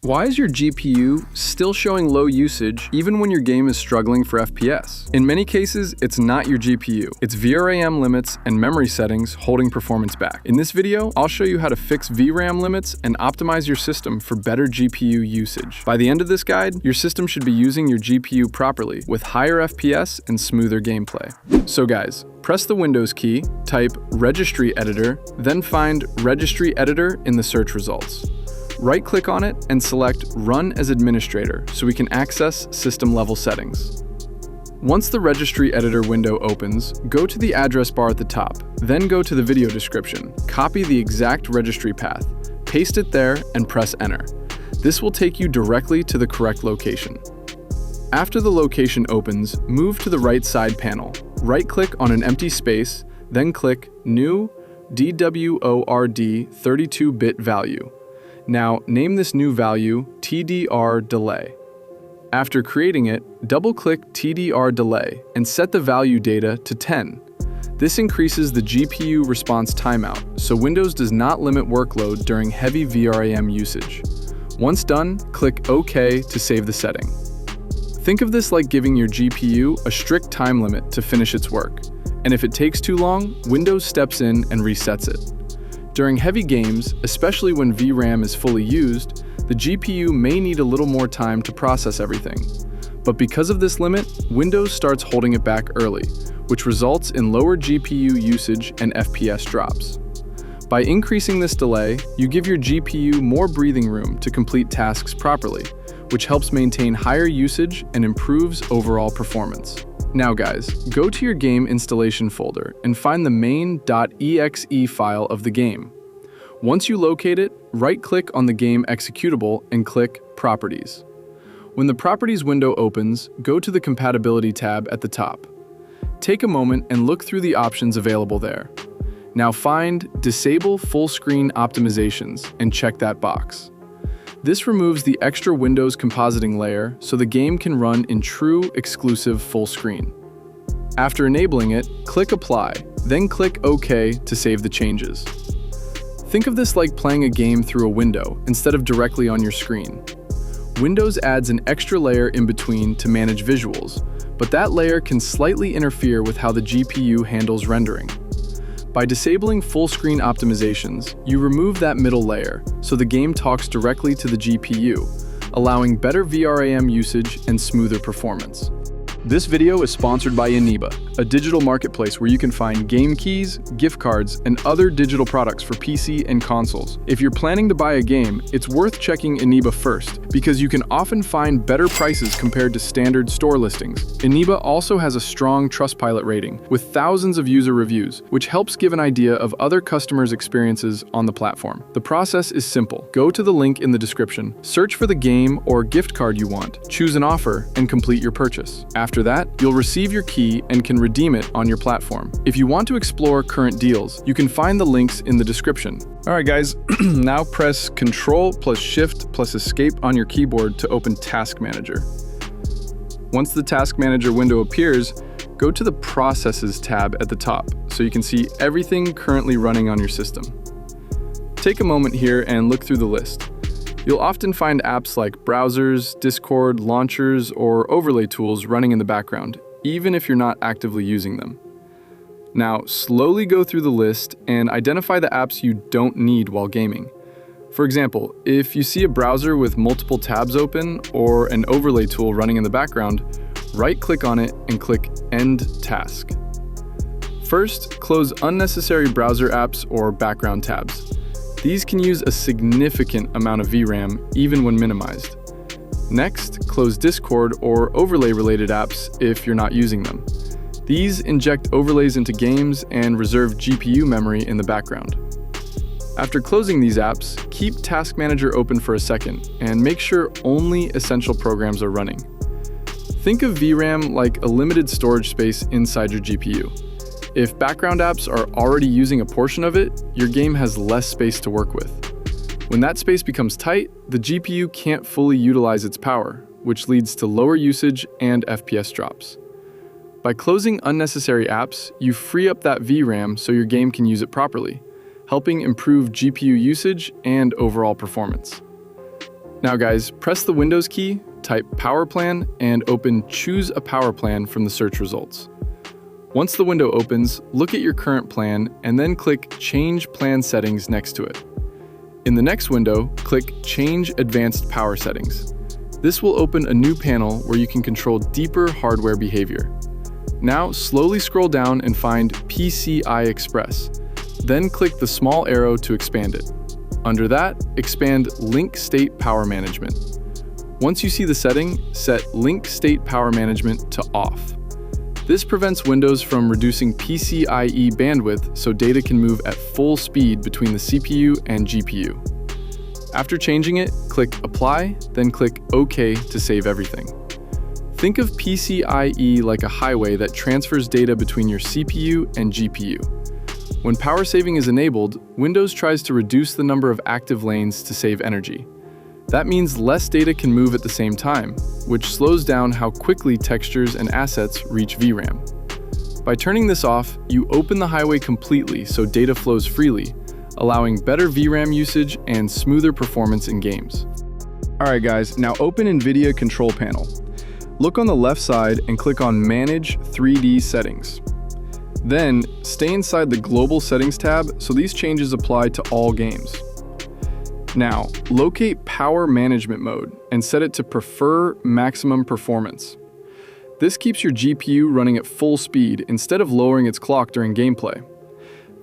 Why is your GPU still showing low usage even when your game is struggling for FPS? In many cases, it's not your GPU. It's VRAM limits and memory settings holding performance back. In this video, I'll show you how to fix VRAM limits and optimize your system for better GPU usage. By the end of this guide, your system should be using your GPU properly with higher FPS and smoother gameplay. So guys, press the Windows key, type Registry Editor, then find Registry Editor in the search results. Right-click on it and select Run as Administrator so we can access system-level settings. Once the Registry Editor window opens, go to the address bar at the top, then go to the video description, copy the exact registry path, paste it there, and press Enter. This will take you directly to the correct location. After the location opens, move to the right side panel, right-click on an empty space, then click New DWORD 32-bit value. Now, name this new value TDR delay. After creating it, double-click TDR delay and set the value data to 10. This increases the GPU response timeout, so Windows does not limit workload during heavy VRAM usage. Once done, click OK to save the setting. Think of this like giving your GPU a strict time limit to finish its work, and if it takes too long, Windows steps in and resets it. During heavy games, especially when VRAM is fully used, the GPU may need a little more time to process everything. But because of this limit, Windows starts holding it back early, which results in lower GPU usage and FPS drops. By increasing this delay, you give your GPU more breathing room to complete tasks properly, which helps maintain higher usage and improves overall performance. Now guys, go to your game installation folder and find the main.exe file of the game. Once you locate it, right-click on the game executable and click Properties. When the Properties window opens, go to the Compatibility tab at the top. Take a moment and look through the options available there. Now find Disable Fullscreen Optimizations and check that box. This removes the extra Windows compositing layer so the game can run in true exclusive full screen. After enabling it, click Apply, then click OK to save the changes. Think of this like playing a game through a window instead of directly on your screen. Windows adds an extra layer in between to manage visuals, but that layer can slightly interfere with how the GPU handles rendering. By disabling full screen optimizations, you remove that middle layer, so the game talks directly to the GPU, allowing better VRAM usage and smoother performance. This video is sponsored by Eneba, a digital marketplace where you can find game keys, gift cards, and other digital products for PC and consoles. If you're planning to buy a game, it's worth checking Eneba first, because you can often find better prices compared to standard store listings. Eneba also has a strong Trustpilot rating, with thousands of user reviews, which helps give an idea of other customers' experiences on the platform. The process is simple. Go to the link in the description, search for the game or gift card you want, choose an offer, and complete your purchase. After that, you'll receive your key and can redeem it on your platform. If you want to explore current deals, you can find the links in the description. Alright guys, now press Ctrl+Shift+Escape on your keyboard to open Task Manager. Once the Task Manager window appears, go to the Processes tab at the top so you can see everything currently running on your system. Take a moment here and look through the list. You'll often find apps like browsers, Discord, launchers, or overlay tools running in the background, even if you're not actively using them. Now, slowly go through the list and identify the apps you don't need while gaming. For example, if you see a browser with multiple tabs open or an overlay tool running in the background, right-click on it and click End Task. First, close unnecessary browser apps or background tabs. These can use a significant amount of VRAM even when minimized. Next, close Discord or overlay-related apps if you're not using them. These inject overlays into games and reserve GPU memory in the background. After closing these apps, keep Task Manager open for a second and make sure only essential programs are running. Think of VRAM like a limited storage space inside your GPU. If background apps are already using a portion of it, your game has less space to work with. When that space becomes tight, the GPU can't fully utilize its power, which leads to lower usage and FPS drops. By closing unnecessary apps, you free up that VRAM so your game can use it properly, helping improve GPU usage and overall performance. Now guys, press the Windows key, type Power Plan, and open Choose a Power Plan from the search results. Once the window opens, look at your current plan and then click Change Plan Settings next to it. In the next window, click Change Advanced Power Settings. This will open a new panel where you can control deeper hardware behavior. Now slowly scroll down and find PCI Express. Then click the small arrow to expand it. Under that, expand Link State Power Management. Once you see the setting, set Link State Power Management to Off. This prevents Windows from reducing PCIe bandwidth so data can move at full speed between the CPU and GPU. After changing it, click Apply, then click OK to save everything. Think of PCIe like a highway that transfers data between your CPU and GPU. When power saving is enabled, Windows tries to reduce the number of active lanes to save energy. That means less data can move at the same time, which slows down how quickly textures and assets reach VRAM. By turning this off, you open the highway completely so data flows freely, allowing better VRAM usage and smoother performance in games. Alright guys, now open NVIDIA Control Panel. Look on the left side and click on Manage 3D Settings. Then, stay inside the Global Settings tab so these changes apply to all games. Now, locate Power Management Mode and set it to Prefer Maximum Performance. This keeps your GPU running at full speed instead of lowering its clock during gameplay.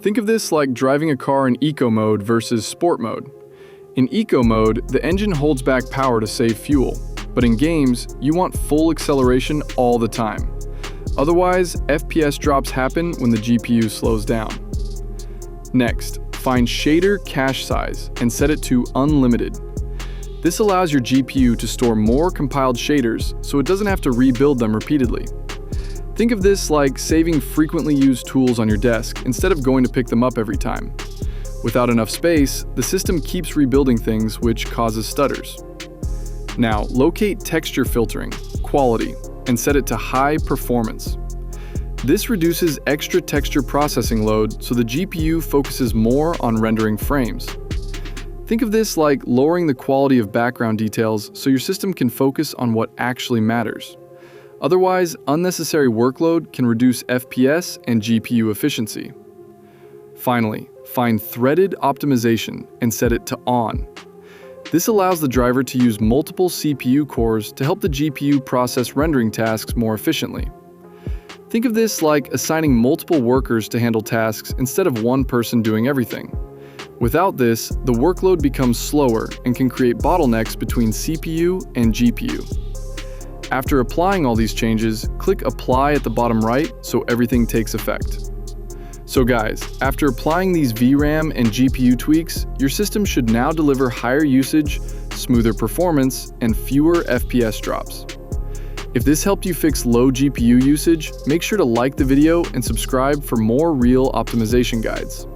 Think of this like driving a car in Eco Mode versus Sport Mode. In Eco Mode, the engine holds back power to save fuel, but in games, you want full acceleration all the time. Otherwise, FPS drops happen when the GPU slows down. Next, find Shader Cache Size and set it to Unlimited. This allows your GPU to store more compiled shaders so it doesn't have to rebuild them repeatedly. Think of this like saving frequently used tools on your desk instead of going to pick them up every time. Without enough space, the system keeps rebuilding things, which causes stutters. Now, locate Texture Filtering, Quality, and set it to High Performance. This reduces extra texture processing load so the GPU focuses more on rendering frames. Think of this like lowering the quality of background details so your system can focus on what actually matters. Otherwise, unnecessary workload can reduce FPS and GPU efficiency. Finally, find Threaded Optimization and set it to On. This allows the driver to use multiple CPU cores to help the GPU process rendering tasks more efficiently. Think of this like assigning multiple workers to handle tasks instead of one person doing everything. Without this, the workload becomes slower and can create bottlenecks between CPU and GPU. After applying all these changes, click Apply at the bottom right so everything takes effect. So guys, after applying these VRAM and GPU tweaks, your system should now deliver higher usage, smoother performance, and fewer FPS drops. If this helped you fix low GPU usage, make sure to like the video and subscribe for more real optimization guides.